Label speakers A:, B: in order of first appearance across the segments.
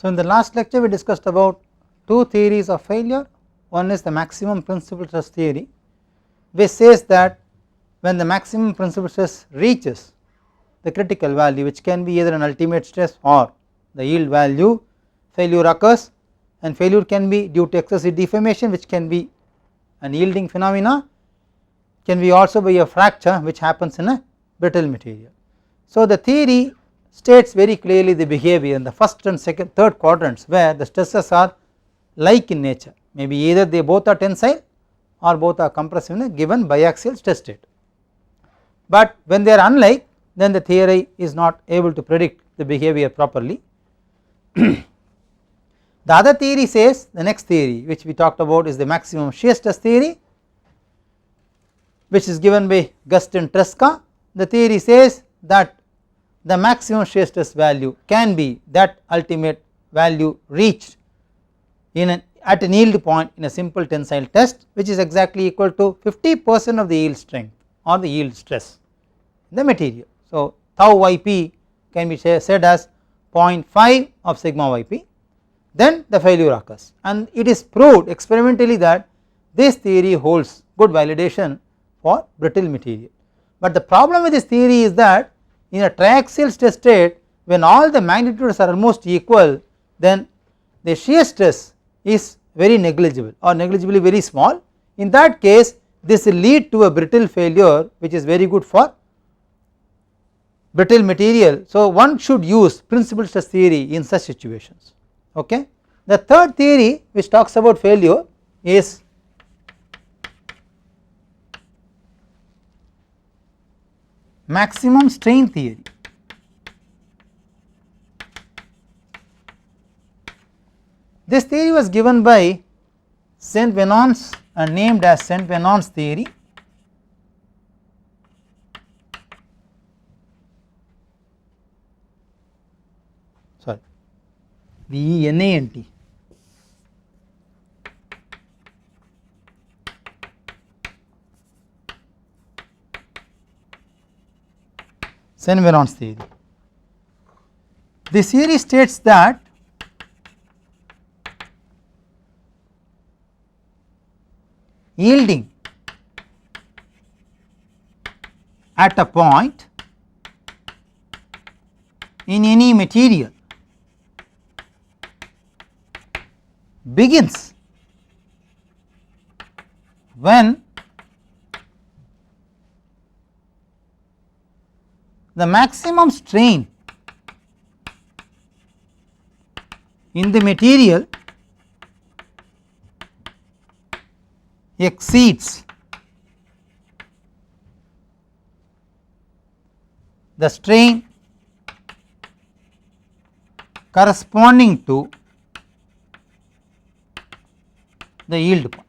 A: So in the last lecture we discussed about two theories of failure. One is the maximum principal stress theory, which says that when the maximum principal stress reaches the critical value, which can be either an ultimate stress or the yield value, failure occurs, and failure can be due to excessive deformation, which can be an yielding phenomena, can be also by a fracture which happens in a brittle material. So the theory states very clearly the behavior in the first and second third quadrants where the stresses are like in nature, maybe either they both are tensile or both are compressive in a given biaxial stress state. But when they are unlike, then the theory is not able to predict the behavior properly. The other theory says, the next theory which we talked about is the maximum shear stress theory, which is given by Gust and Tresca. The theory says that the maximum shear stress value can be that ultimate value reached at an yield point in a simple tensile test, which is exactly equal to 50% of the yield strength or the yield stress in the material. So tau yp can be said as 0.5 of sigma yp, then the failure occurs, and it is proved experimentally that this theory holds good validation for brittle material. But the problem with this theory is that in a triaxial stress state, when all the magnitudes are almost equal, then the shear stress is very negligible or negligibly very small. In that case, this will lead to a brittle failure, which is very good for brittle material. So one should use principal stress theory in such situations. Okay. The third theory which talks about failure is maximum strain theory. This theory was given by Saint Venant's and named as Saint Venant's theory. Sorry, VENANT. Saint Venant's theory. This theory states that yielding at a point in any material begins when the maximum strain in the material exceeds the strain corresponding to the yield point.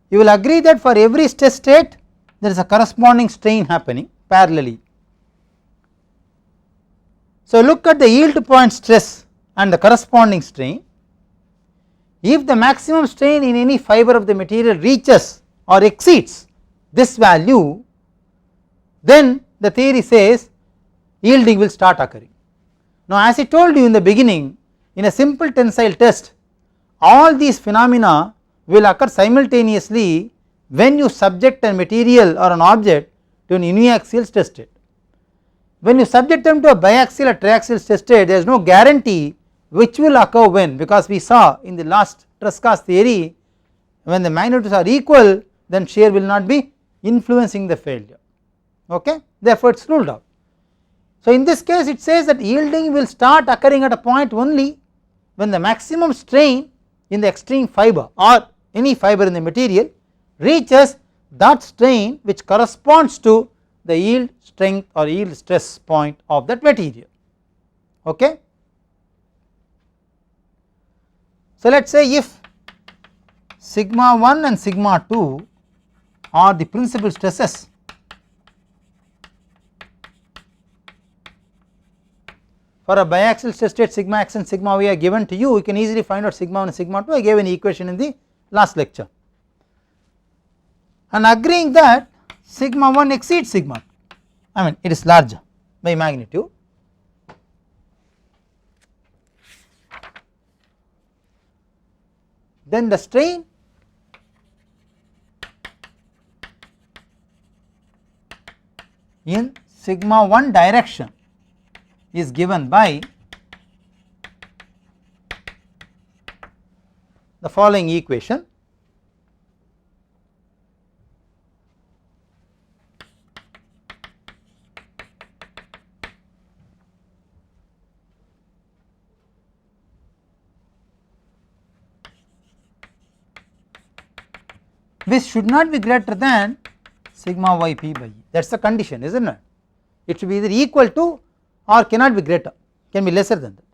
A: You will agree that for every stress state there is a corresponding strain happening parallelly. So look at the yield point stress and the corresponding strain. If the maximum strain in any fiber of the material reaches or exceeds this value, then the theory says yielding will start occurring. Now as I told you in the beginning, in a simple tensile test all these phenomena will occur simultaneously when you subject a material or an object to an uniaxial stress state. When you subject them to a biaxial or triaxial stress state, there is no guarantee which will occur when, because we saw in the last Tresca's theory, when the magnitudes are equal then shear will not be influencing the failure. Okay? Therefore it is ruled out. So in this case it says that yielding will start occurring at a point only when the maximum strain in the extreme fiber or any fiber in the material reaches that strain which corresponds to the yield strength or yield stress point of that material. Okay. So let us say if sigma 1 and sigma 2 are the principal stresses for a biaxial stress state, sigma x and sigma y are given to you, you can easily find out sigma 1 and sigma 2. I gave an equation in the last lecture, and agreeing that sigma 1 exceeds sigma 2. I mean it is larger by magnitude. Then the strain in sigma 1 direction is given by the following equation. Which should not be greater than sigma yp by E, that is the condition, is not it? It should be either equal to or cannot be greater, can be lesser than that.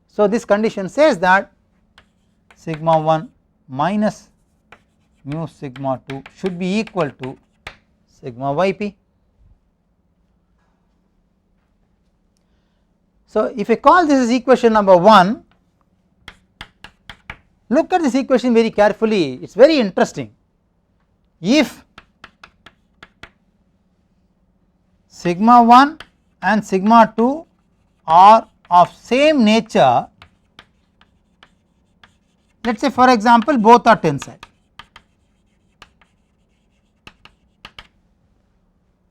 A: So this condition says that sigma 1 minus mu sigma 2 should be equal to sigma yp. So if I call this as equation number 1, look at this equation very carefully, it is very interesting. If sigma 1 and sigma 2 are of same nature, let us say for example both are tensile.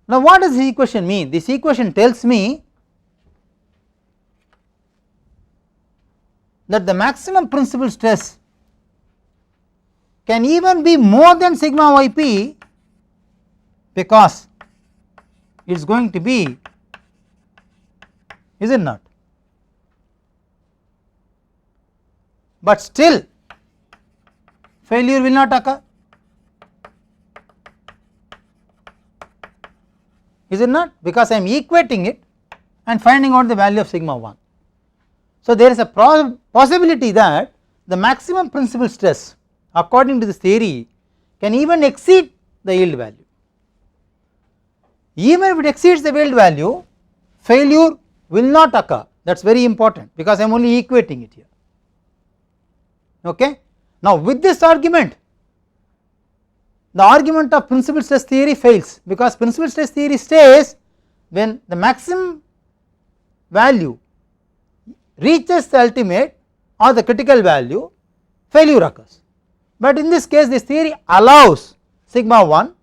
A: Now what does this equation mean? This equation tells me that the maximum principal stress can even be more than sigma yp, because it is going to be, is it not? But still failure will not occur, is it not? Because I am equating it and finding out the value of sigma 1. So there is a possibility that the maximum principal stress according to this theory can even exceed the yield value. Even if it exceeds the yield value, failure will not occur, that is very important, because I am only equating it here. Okay. Now with this argument, the argument of principal stress theory fails, because principal stress theory says when the maximum value reaches the ultimate or the critical value, failure occurs. But in this case this theory allows sigma 1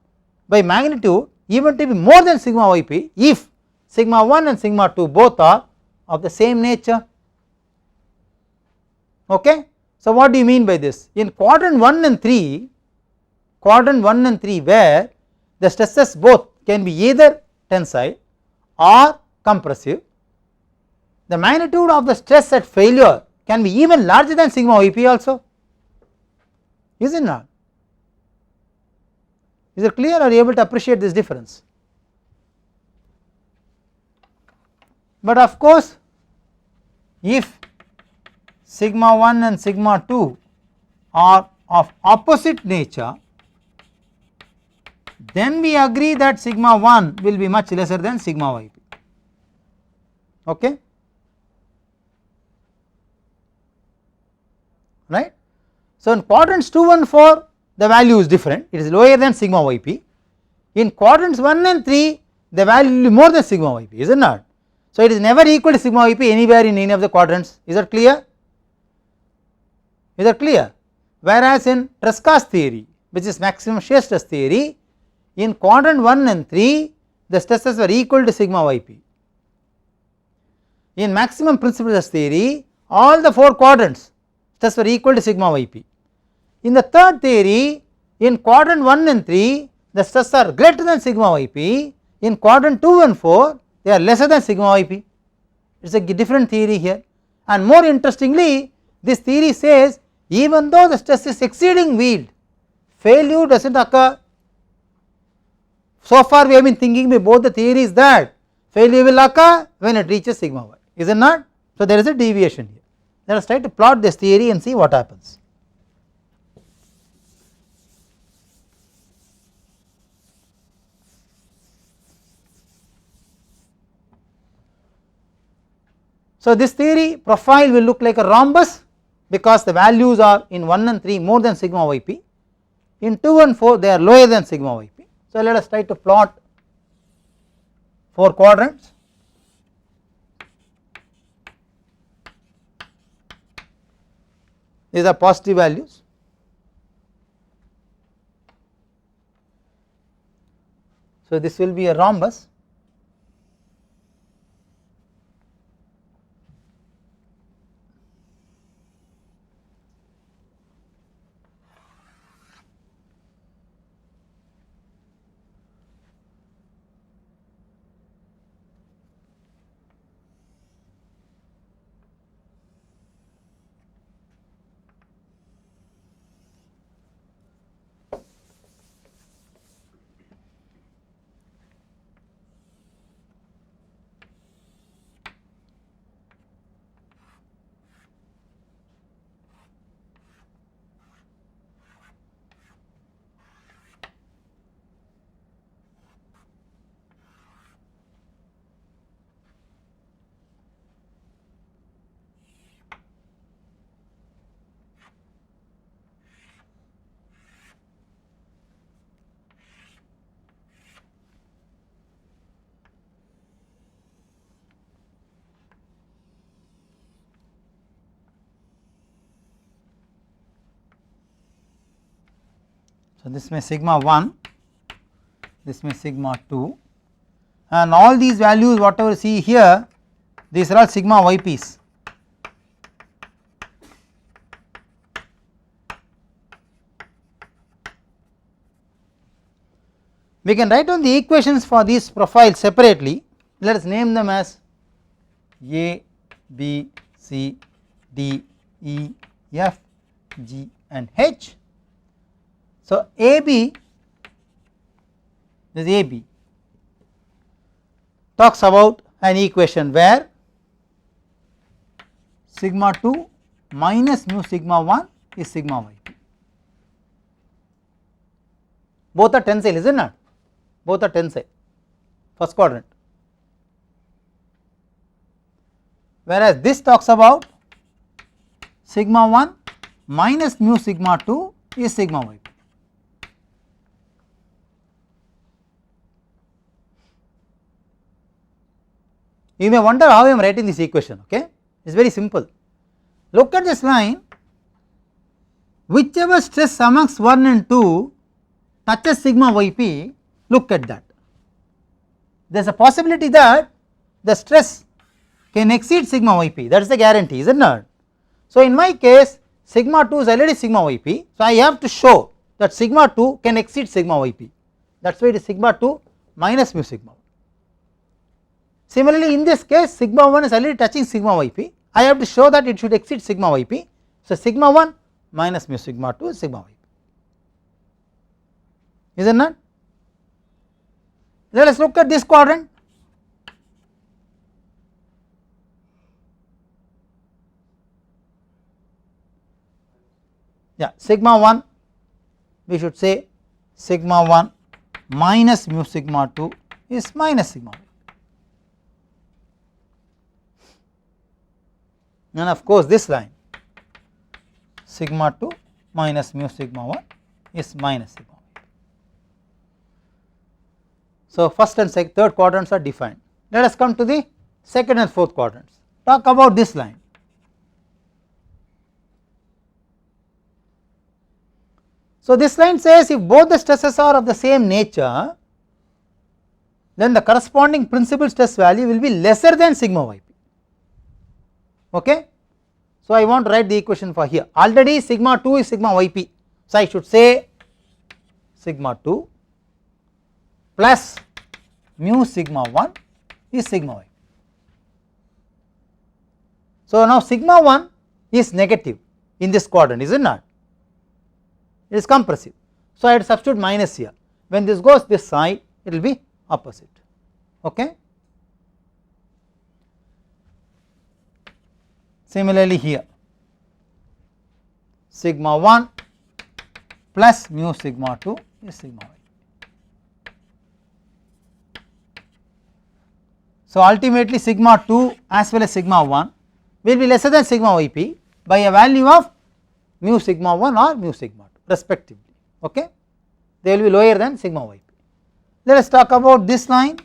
A: by magnitude even to be more than sigma yp if sigma 1 and sigma 2 both are of the same nature. Okay. So what do you mean by this? In quadrant 1 and 3, where the stresses both can be either tensile or compressive, the magnitude of the stress at failure can be even larger than sigma yp also, is it not? Is it clear? Are you able to appreciate this difference? But of course if sigma 1 and sigma 2 are of opposite nature, then we agree that sigma 1 will be much lesser than sigma yp. Okay. Right. So in quadrants 2 and 4 the value is different, it is lower than sigma yp. In quadrants 1 and 3 the value will be more than sigma yp, is it not? So it is never equal to sigma yp anywhere in any of the quadrants, is that clear? Is that clear? Whereas in Tresca's theory, which is maximum shear stress theory, in quadrant 1 and 3 the stresses were equal to sigma yp. In maximum principal stress theory all the 4 quadrants stress were equal to sigma yp. In the third theory, in quadrant 1 and 3 the stress are greater than sigma yp, in quadrant 2 and 4 they are lesser than sigma yp. It is a different theory here, and more interestingly this theory says even though the stress is exceeding yield, failure does not occur. So far we have been thinking by both the theories that failure will occur when it reaches sigma y, is it not? So there is a deviation here. Let us try to plot this theory and see what happens. So this theory profile will look like a rhombus because the values are in 1 and 3 more than sigma yp, in 2 and 4 they are lower than sigma yp. So let us try to plot 4 quadrants. These are positive values. So, this will be a rhombus. So, this may sigma 1, this may sigma 2, and all these values whatever you see here, these are all sigma yp's. We can write down the equations for these profiles separately. Let us name them as A, B, C, D, E, F, G and H. So, AB, this AB talks about an equation where sigma 2 minus mu sigma 1 is sigma yp. Both are tensile, is it not? Both are tensile, first quadrant. Whereas this talks about sigma 1 minus mu sigma 2 is sigma yp. You may wonder how I am writing this equation, okay? It is very simple. Look at this line, whichever stress amongst 1 and 2 touches sigma yp, look at that. There is a possibility that the stress can exceed sigma yp, that is the guarantee, is it not? So, in my case sigma 2 is already sigma yp, so I have to show that sigma 2 can exceed sigma yp, that is why it is sigma 2 minus mu sigma 1. Similarly, in this case sigma 1 is already touching sigma yp, I have to show that it should exceed sigma yp. So, sigma 1 minus mu sigma 2 is sigma yp, is it not? Let us look at this quadrant. Yeah, sigma 1 we should say sigma 1 minus mu sigma 2 is minus sigma 1. And of course, this line sigma 2 minus mu sigma 1 is minus sigma 1. So, first and third quadrants are defined. Let us come to the second and fourth quadrants. Talk about this line. So, this line says if both the stresses are of the same nature, then the corresponding principal stress value will be lesser than sigma yp. Okay. So, I want to write the equation for here. Already sigma 2 is sigma yp. So, I should say sigma 2 plus mu sigma 1 is sigma yp. So, now sigma 1 is negative in this quadrant, is it not? It is compressive. So, I had to substitute minus here. When this goes this side, it will be opposite. Okay. Similarly, here sigma 1 plus mu sigma 2 is sigma yp. So, ultimately sigma 2 as well as sigma 1 will be lesser than sigma yp by a value of mu sigma 1 or mu sigma 2 respectively. Okay. They will be lower than sigma yp. Let us talk about this line.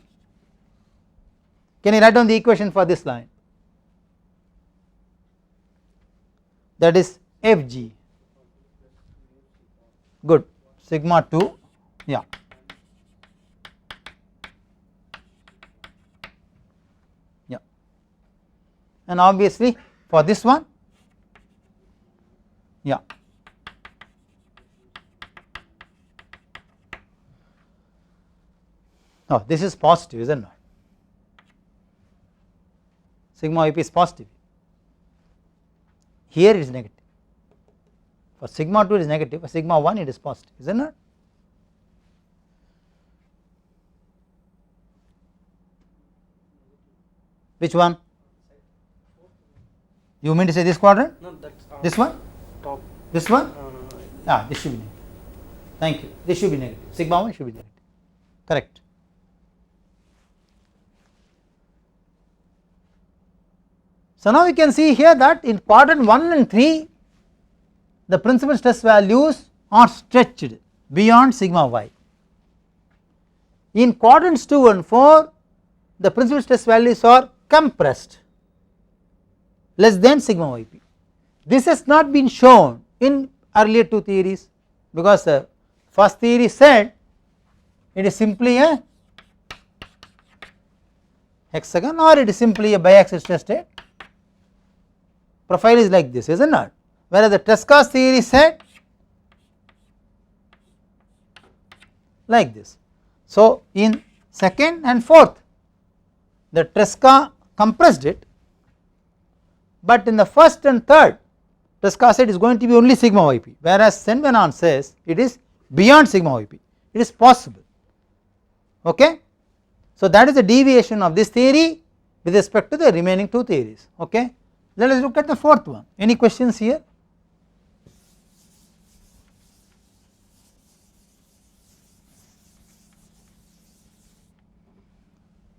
A: Can you write down the equation for this line? That is Fg, good, sigma 2, yeah. Yeah, and obviously for this one, yeah, oh, this is positive, isn't it? Sigma Vp is positive, here it is negative. For sigma 2 it is negative, for sigma 1 it is positive, isn't it? Which one? You mean to say this quadrant?
B: No, that's
A: this one?
B: top.
A: This one? Ah, this should be negative. Thank you. This should be negative. Sigma 1 should be negative. Correct. So now we can see here that in quadrant 1 and 3, the principal stress values are stretched beyond sigma y. In quadrants 2 and 4, the principal stress values are compressed less than sigma yp. This has not been shown in earlier two theories, because the first theory said it is simply a hexagon or it is simply a biaxial stress state. Profile is like this, isn't it? Whereas the Tresca's theory said like this. So in second and fourth, the Tresca compressed it, but in the first and third, Tresca said it is going to be only sigma yp, whereas Senvenon says it is beyond sigma yp, it is possible. Okay? So that is the deviation of this theory with respect to the remaining two theories. Okay? Let us look at the fourth one. Any questions here?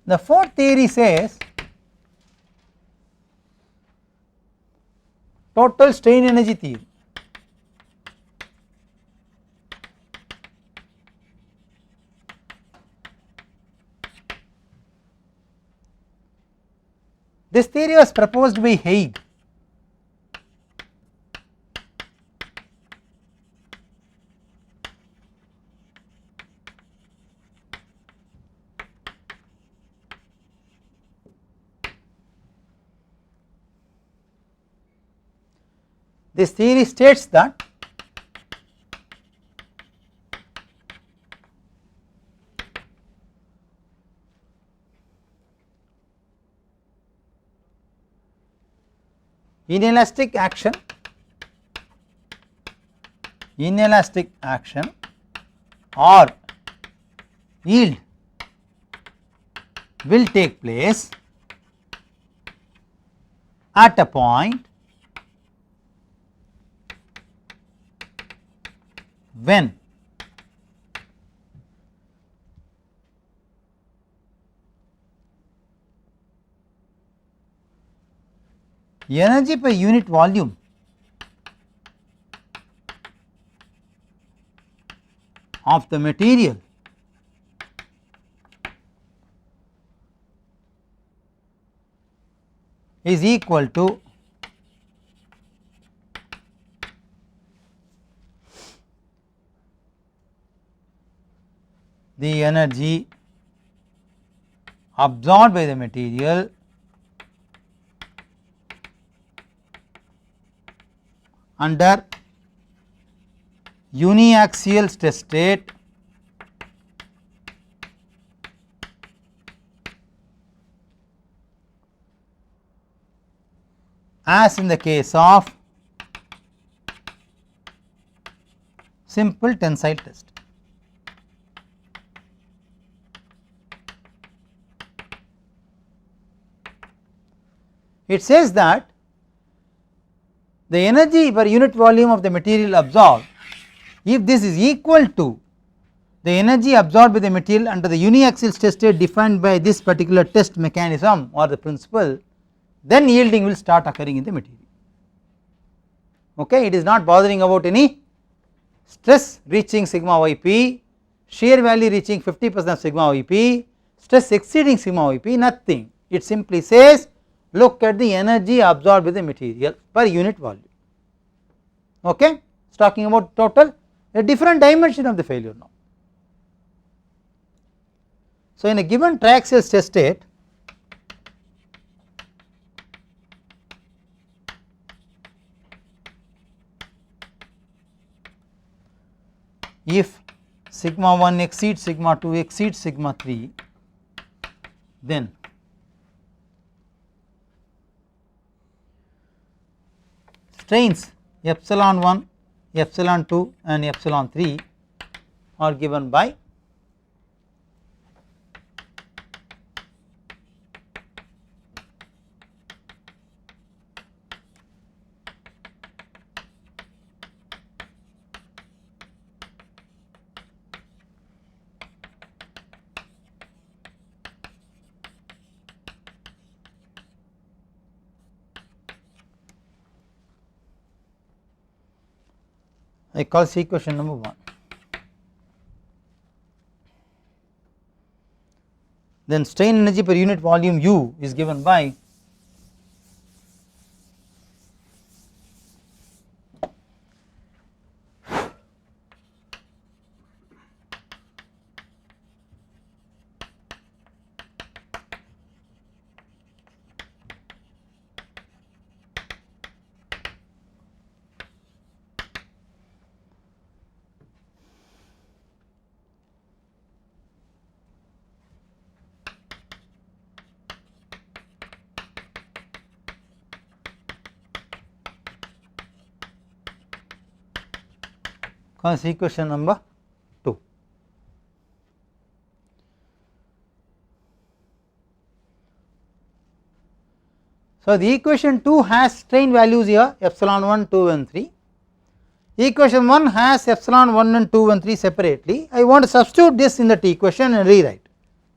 A: The fourth theory says total strain energy theory. This theory was proposed by Haig. This theory states that inelastic action or yield will take place at a point when energy per unit volume of the material is equal to the energy absorbed by the material under uniaxial stress state as in the case of simple tensile test. It says that the energy per unit volume of the material absorbed, if this is equal to the energy absorbed by the material under the uniaxial stress state defined by this particular test mechanism or the principle, then yielding will start occurring in the material. Okay, it is not bothering about any stress reaching sigma yp, shear value reaching 50% of sigma yp, stress exceeding sigma yp, nothing. it simply says look at the energy absorbed by the material per unit volume. Okay, it is talking about total, a different dimension of the failure now. So, in a given triaxial stress state, if sigma 1 exceeds sigma 2 exceeds sigma 3, then strains epsilon 1, epsilon 2 and epsilon 3 are given by I call this equation number 1. Then strain energy per unit volume U is given by equation number 2. So, the equation 2 has strain values here epsilon 1, 2 and 3. Equation 1 has epsilon 1 and 2 and 3 separately. I want to substitute this in that equation and rewrite.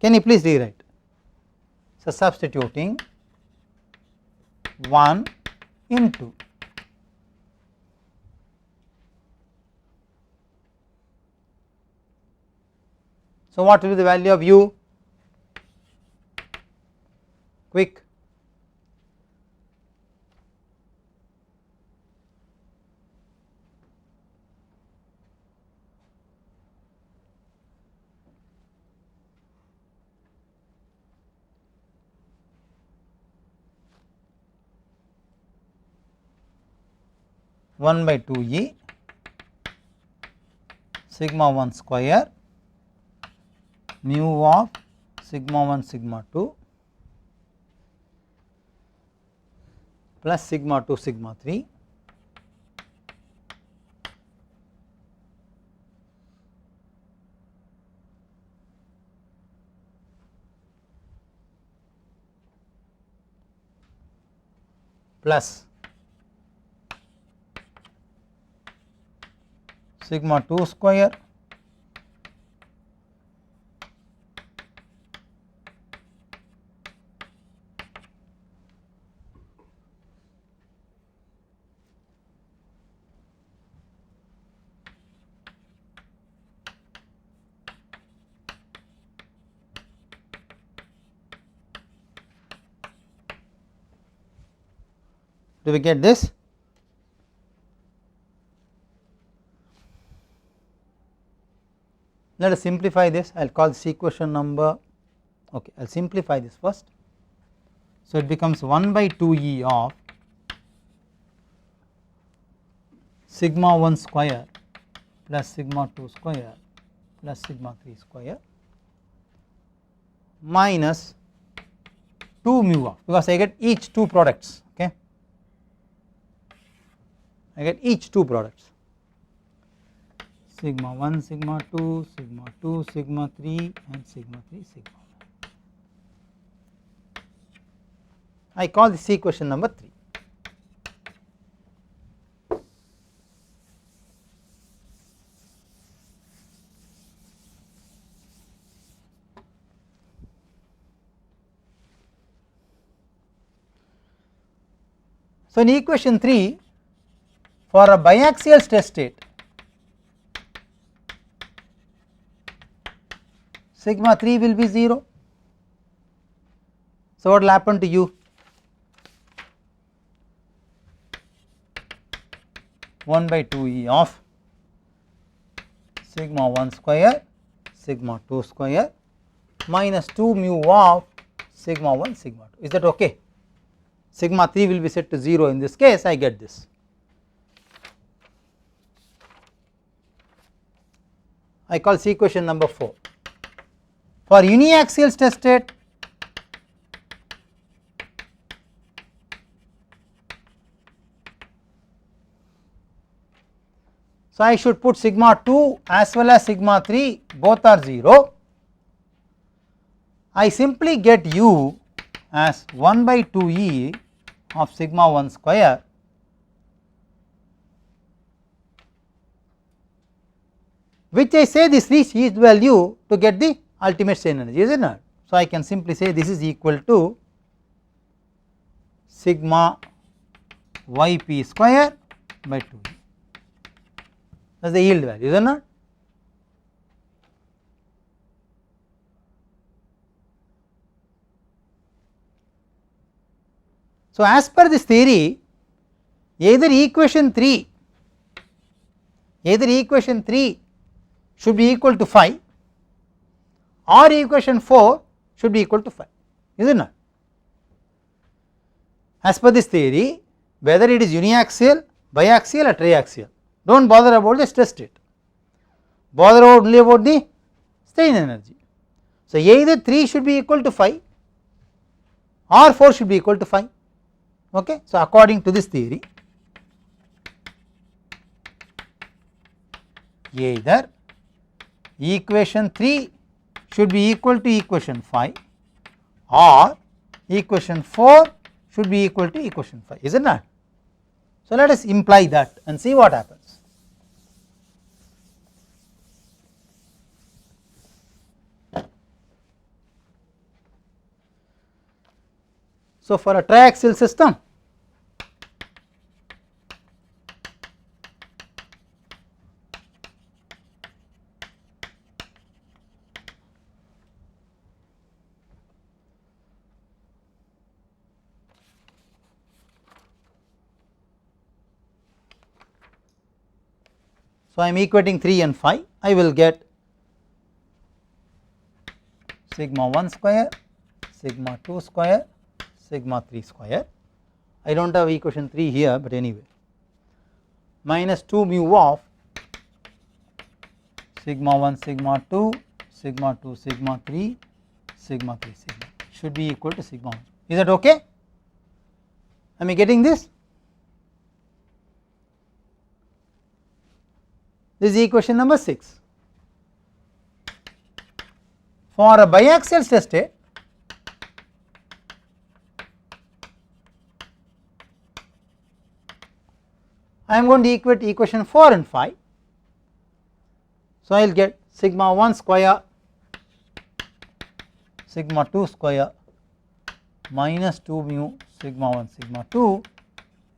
A: Can you please rewrite? So, substituting 1 into so what will be the value of U? Quick. One by 2 E sigma 1 square mu of sigma 1 sigma 2 plus sigma 2 sigma 3 plus sigma 2 square do we get this? Let us simplify this. I will call this equation number, okay, I will simplify this first. So, it becomes 1 by 2 E of sigma 1 square plus sigma 2 square plus sigma 3 square minus 2 mu of, because I get each 2 products, okay, I get each 2 products sigma 1 sigma 2 sigma 2 sigma 3 and sigma 3 sigma 1. I call this equation number 3. So, in equation 3 for a biaxial stress state, sigma 3 will be 0, So what will happen to you? 1 by 2 E of sigma 1 square sigma 2 square minus 2 mu of sigma 1 sigma 2. Is that okay? Sigma 3 will be set to 0 in this case, I get this. I call this equation number 4. For uniaxial stress state, so I should put sigma 2 as well as sigma 3 both are 0. I simply get u as 1 by 2 E of sigma 1 square which I say this reach each value to get the ultimate strain energy, is it not? So I can simply say this is equal to sigma yp square by 2E. That is the yield value, is it not? So as per this theory, either equation 3 should be equal to 5 or equation 4 should be equal to 5, is it not? As per this theory, whether it is uniaxial, biaxial or triaxial, do not bother about the stress state, bother only about the strain energy. So either 3 should be equal to 5 or 4 should be equal to 5, okay. So according to this theory, either equation 3 should be equal to equation 5 or equation 4 should be equal to equation 5, is it not? So let us imply that and see what happens. So for a triaxial system, so I am equating 3 and 5, I will get sigma 1 square, sigma 2 square, sigma 3 square. I do not have equation 3 here, but anyway, minus 2 mu of sigma 1 sigma 2 sigma 2 sigma 3 sigma 3 sigma should be equal to sigma 1. Is that okay? Am I getting this? This is equation number 6. For a biaxial stress state, I am going to equate equation 4 and 5. So I will get sigma 1 square sigma 2 square minus 2 mu sigma 1 sigma 2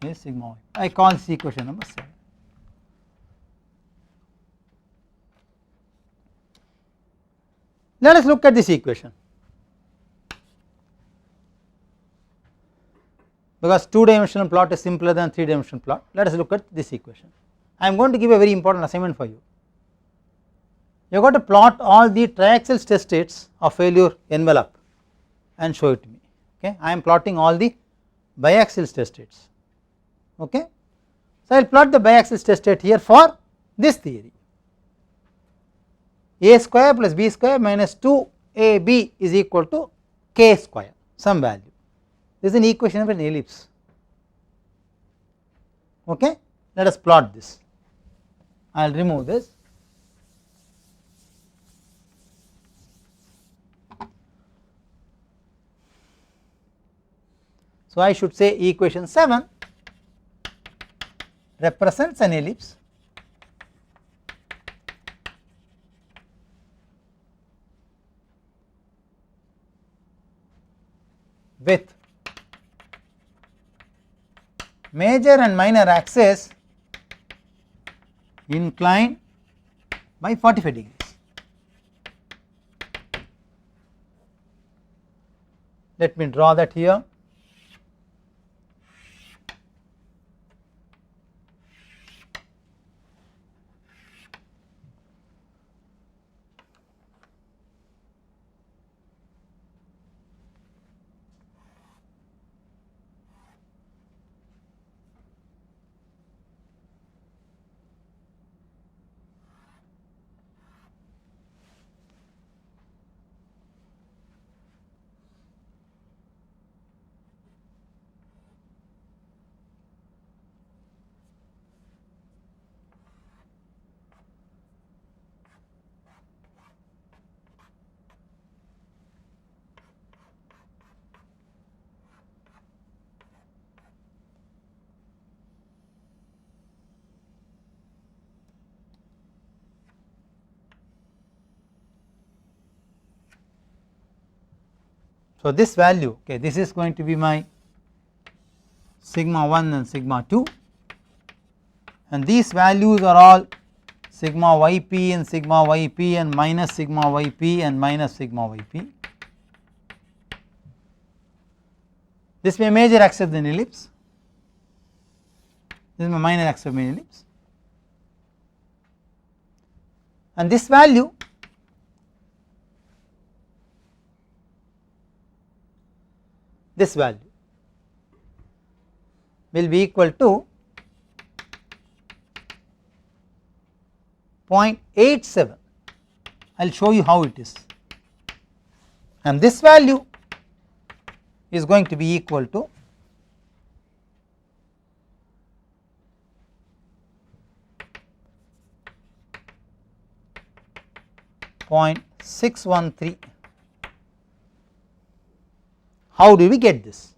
A: is sigma 1. I call this equation number 7. Let us look at this equation, because 2-dimensional plot is simpler than 3-dimensional plot. Let us look at this equation. I am going to give a very important assignment for you. You have got to plot all the triaxial stress states of failure envelope and show it to me, okay. I am plotting all the biaxial stress states, okay. So I will plot the biaxial stress state here for this theory. A square plus b square minus 2ab is equal to k square, some value. This is an equation of an ellipse, okay. Let us plot this. I will remove this. So I should say equation 7 represents an ellipse with major and minor axis inclined by 45 degrees. let me draw that here. So, this value, okay, this is going to be my sigma 1 and sigma 2, and these values are all sigma yp and sigma yp and minus sigma yp and minus sigma yp. This is my major axis of the ellipse, this is my minor axis of the ellipse, and this value will be equal to 0.87. I will show you how it is, and this value is going to be equal to 0.613. How do we get this?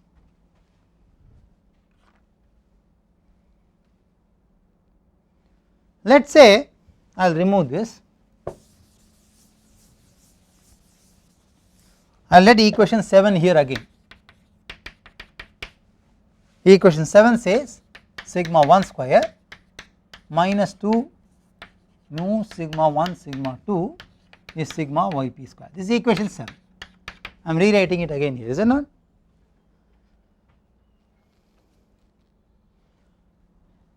A: Let us say I will remove this, I will let equation 7 here again. Equation 7 says sigma 1 square minus 2 mu sigma 1 sigma 2 is sigma yp square. This is equation 7. I am rewriting it again here, is it not?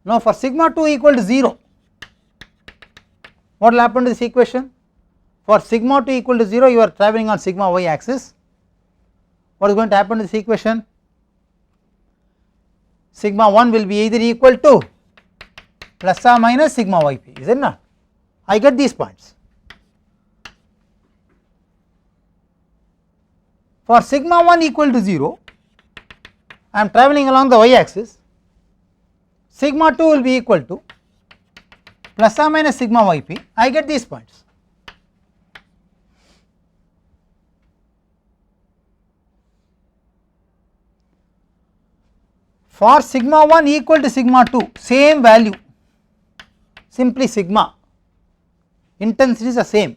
A: Now, for sigma 2 equal to 0, what will happen to this equation? For sigma 2 equal to 0, you are travelling on sigma y axis. What is going to happen to this equation? Sigma 1 will be either equal to plus or minus sigma yp, is it not? I get these points. For sigma 1 equal to 0, I am travelling along the y axis, sigma 2 will be equal to plus or minus sigma yp, I get these points. For sigma 1 equal to sigma 2, same value, simply sigma, intensity is the same.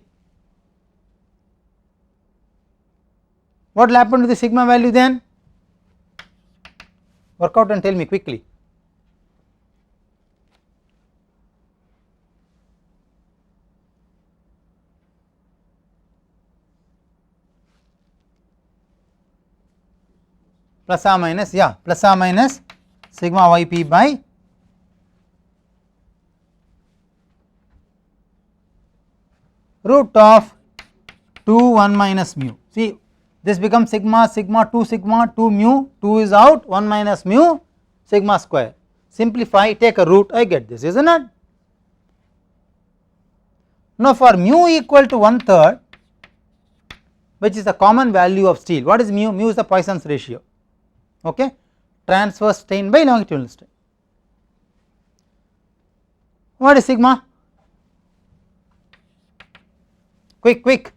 A: What will happen to the sigma value then? Work out and tell me quickly. Plus or minus, yeah, plus or minus sigma yp by root of 2 1 minus mu. See, this becomes sigma 2 mu, 2 is out, 1 minus mu sigma square. Simplify, take a root, I get this, isn't it? Now, for mu equal to 1/3, which is the common value of steel, what is mu? Mu is the Poisson's ratio, okay, transverse strain by longitudinal strain. What is sigma? Quick.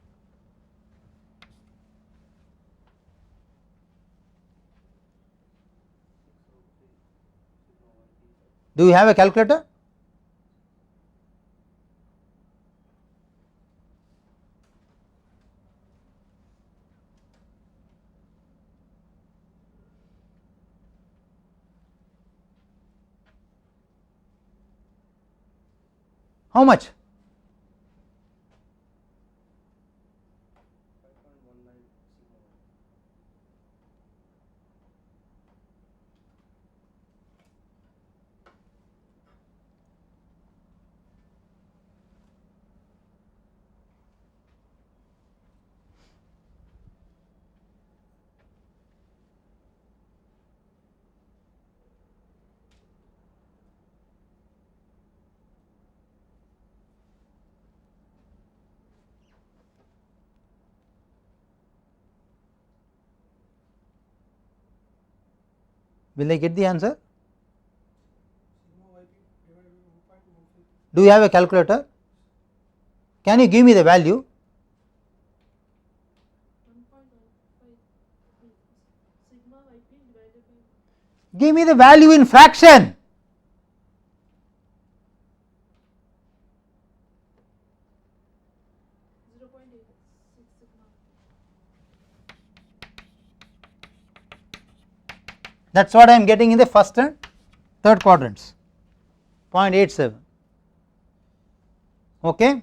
A: Do you have a calculator? How much? 5.19 Will I get the answer? Do you have a calculator? Can you give me the value? Give me the value in fraction. That is what I am getting in the first and third quadrants, 0.87. Okay.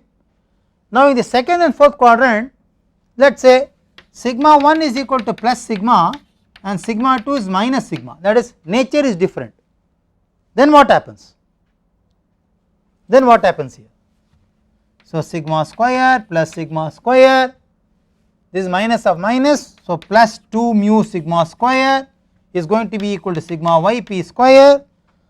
A: Now in the second and fourth quadrant, let us say sigma 1 is equal to plus sigma and sigma 2 is minus sigma, that is nature is different. Then what happens? Then what happens here? So sigma square plus sigma square, this is minus of minus, so plus 2 mu sigma square is going to be equal to sigma yp square.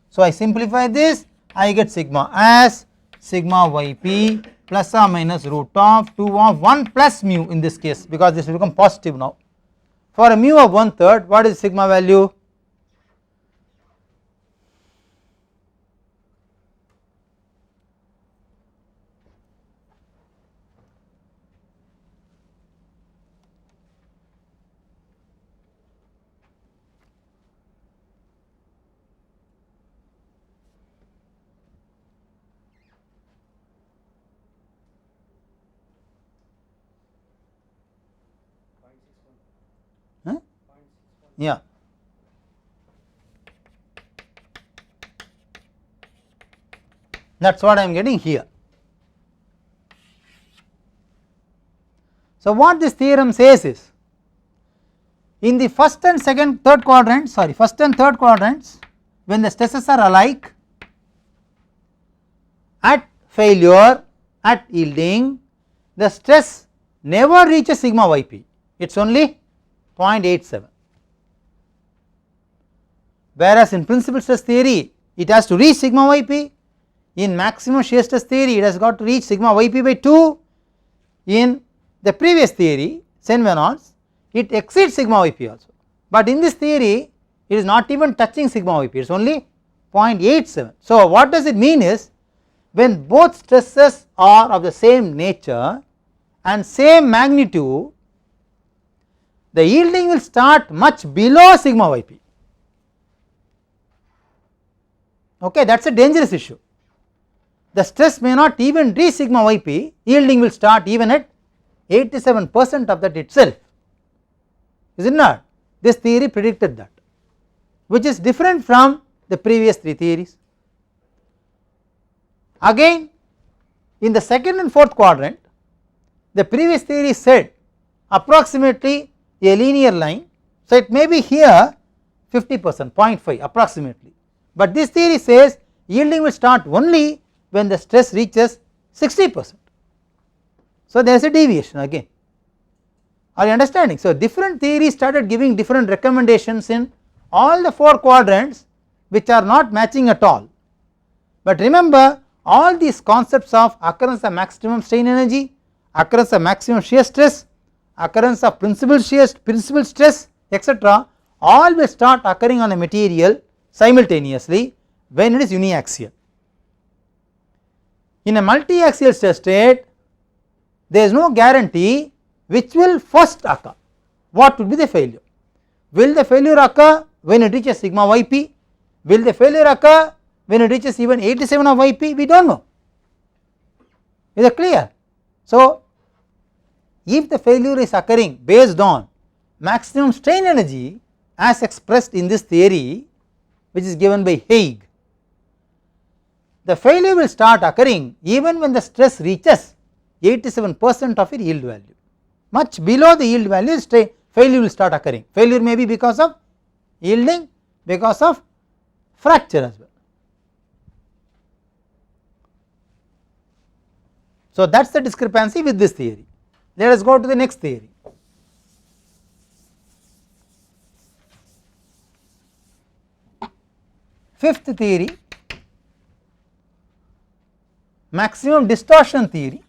A: So I simplify this, I get sigma as sigma yp plus or minus root of 2 of 1 plus mu in this case, because this will become positive now. For a mu of 1/3, what is sigma value? Huh? Yeah. That is what I am getting here. So what this theorem says is, in the first and second third quadrants, first and third quadrants, when the stresses are alike, at failure, at yielding, the stress never reaches sigma yp, it is only 0.87. Whereas in principal stress theory it has to reach sigma yp, in maximum shear stress theory it has got to reach sigma yp by 2, in the previous theory Sen-Venon's it exceeds sigma yp also, but in this theory it is not even touching sigma yp, it is only 0.87. So what does it mean is, when both stresses are of the same nature and same magnitude, the yielding will start much below sigma yp. Okay, that is a dangerous issue. The stress may not even reach sigma yp, yielding will start even at 87% of that itself, is it not? This theory predicted that, which is different from the previous three theories. Again in the second and fourth quadrant, the previous theory said approximately a linear line, so it may be here 50%, 0.5 approximately, but this theory says yielding will start only when the stress reaches 60%. So there is a deviation again. Are you understanding? So different theories started giving different recommendations in all the four quadrants, which are not matching at all. But remember, all these concepts of occurrence of maximum strain energy, occurrence of maximum shear stress, occurrence of principal stress, etc., all will start occurring on a material simultaneously when it is uniaxial. In a multi-axial stress state, there is no guarantee which will first occur. What would be the failure? Will the failure occur when it reaches sigma yp? Will the failure occur when it reaches even 87 of yp? We do not know. Is it clear? So if the failure is occurring based on maximum strain energy as expressed in this theory, which is given by Haig, the failure will start occurring even when the stress reaches 87% of your yield value. Much below the yield value, failure will start occurring. Failure may be because of yielding, because of fracture as well. So that is the discrepancy with this theory. Let us go to the next theory. Fifth theory, maximum distortion theory.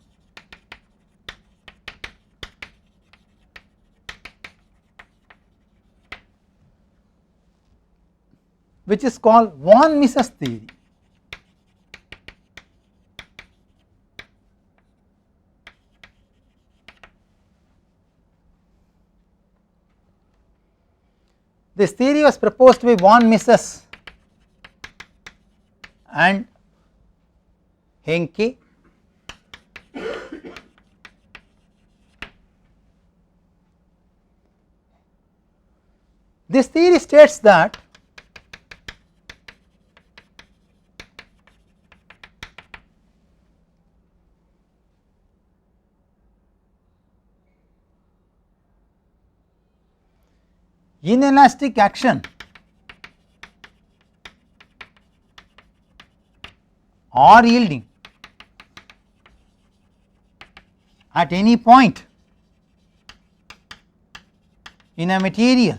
A: which is called von Mises theory. This theory was proposed by von Mises and Henke. This theory states that inelastic action or yielding at any point in a material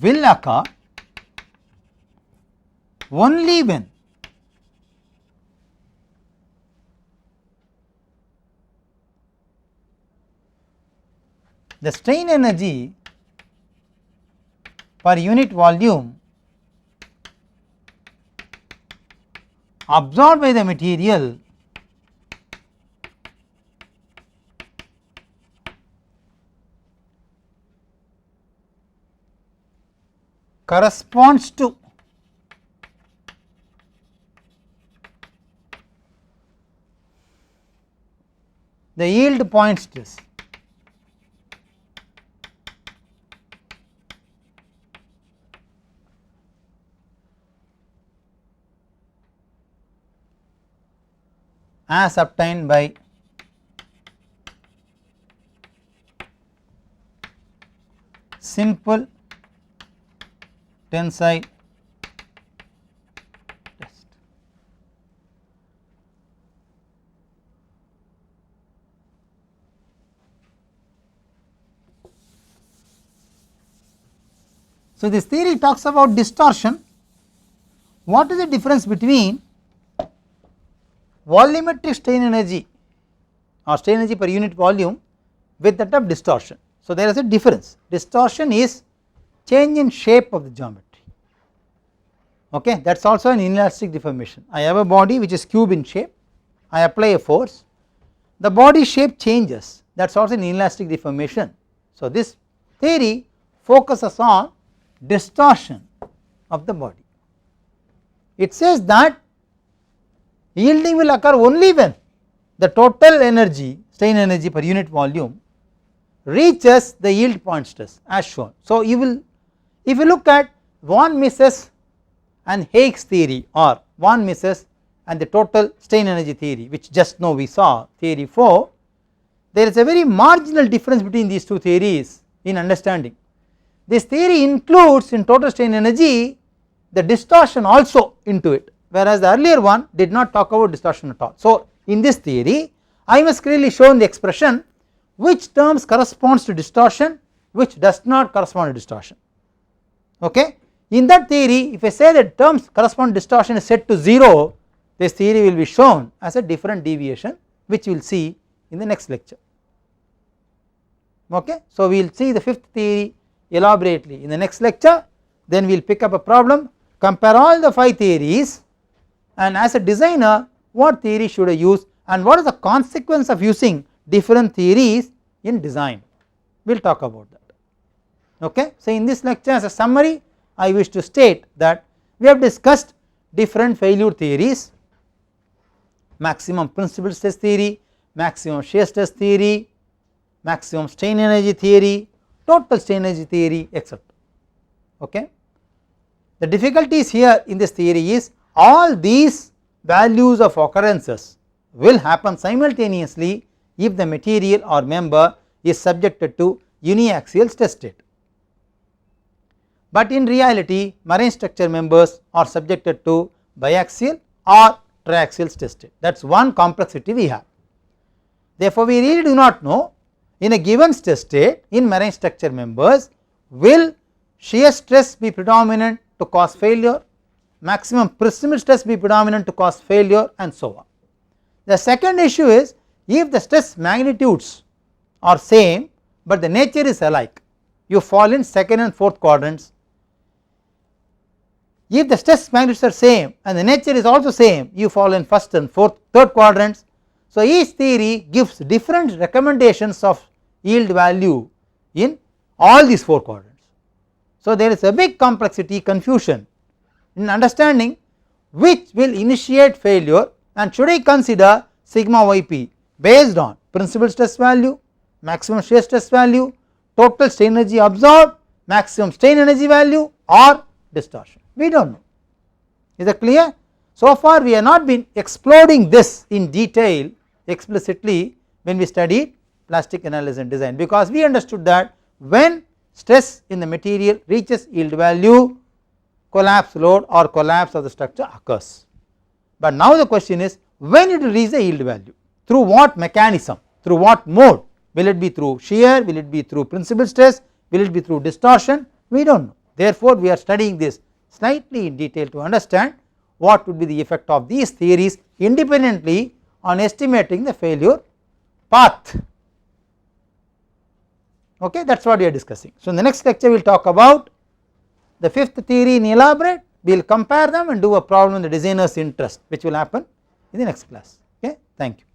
A: will occur only when the strain energy per unit volume absorbed by the material corresponds to the yield point stress. As obtained by simple tensile test. So, this theory talks about distortion. What is the difference between volumetric strain energy or strain energy per unit volume with that of distortion? So, there is a difference. Distortion is change in shape of the geometry, okay, that is also an inelastic deformation. I have a body which is cube in shape, I apply a force, the body shape changes, that is also an inelastic deformation. So, this theory focuses on distortion of the body. It says that yielding will occur only when the total energy, strain energy per unit volume reaches the yield point stress as shown. So, you will, if you look at von Mises and Hayek's theory or von Mises and the total strain energy theory, which just now we saw theory 4, there is a very marginal difference between these two theories in understanding. This theory includes in total strain energy the distortion also into it, whereas the earlier one did not talk about distortion at all. So, in this theory I must clearly show in the expression which terms corresponds to distortion, which does not correspond to distortion. Okay. In that theory, if I say that terms correspond to distortion is set to 0, this theory will be shown as a different deviation, which we will see in the next lecture. Okay. So, we will see the fifth theory elaborately in the next lecture, then we will pick up a problem, compare all the 5 theories, and as a designer what theory should I use and what is the consequence of using different theories in design, we will talk about that. Okay. So, in this lecture as a summary I wish to state that we have discussed different failure theories, maximum principal stress theory, maximum shear stress theory, maximum strain energy theory, total strain energy theory, etc. Okay. The difficulties here in this theory is all these values of occurrences will happen simultaneously if the material or member is subjected to uniaxial stress state. But in reality marine structure members are subjected to biaxial or triaxial stress state, that is one complexity we have. Therefore, we really do not know in a given stress state in marine structure members will shear stress be predominant to cause failure, maximum principal stress be predominant to cause failure, and so on. The second issue is if the stress magnitudes are same but the nature is alike, you fall in second and fourth quadrants, If the stress magnitudes are same and the nature is also same, you fall in first and third quadrants. So each theory gives different recommendations of yield value in all these 4 quadrants. So there is a big complexity, confusion in understanding which will initiate failure, and should I consider sigma yp based on principal stress value, maximum shear stress value, total strain energy absorbed, maximum strain energy value, or distortion. We do not know. Is that clear? So far we have not been exploring this in detail explicitly when we studied plastic analysis and design, because we understood that when stress in the material reaches yield value, collapse load or collapse of the structure occurs. But now the question is, when it will reach the yield value, through what mechanism, through what mode, will it be through shear, will it be through principal stress, will it be through distortion, we do not know. Therefore we are studying this slightly in detail to understand what would be the effect of these theories independently on estimating the failure path. Okay, that is what we are discussing. So in the next lecture we will talk about the 5th theory in elaborate, we will compare them and do a problem in the designer's interest, which will happen in the next class. Okay, thank you.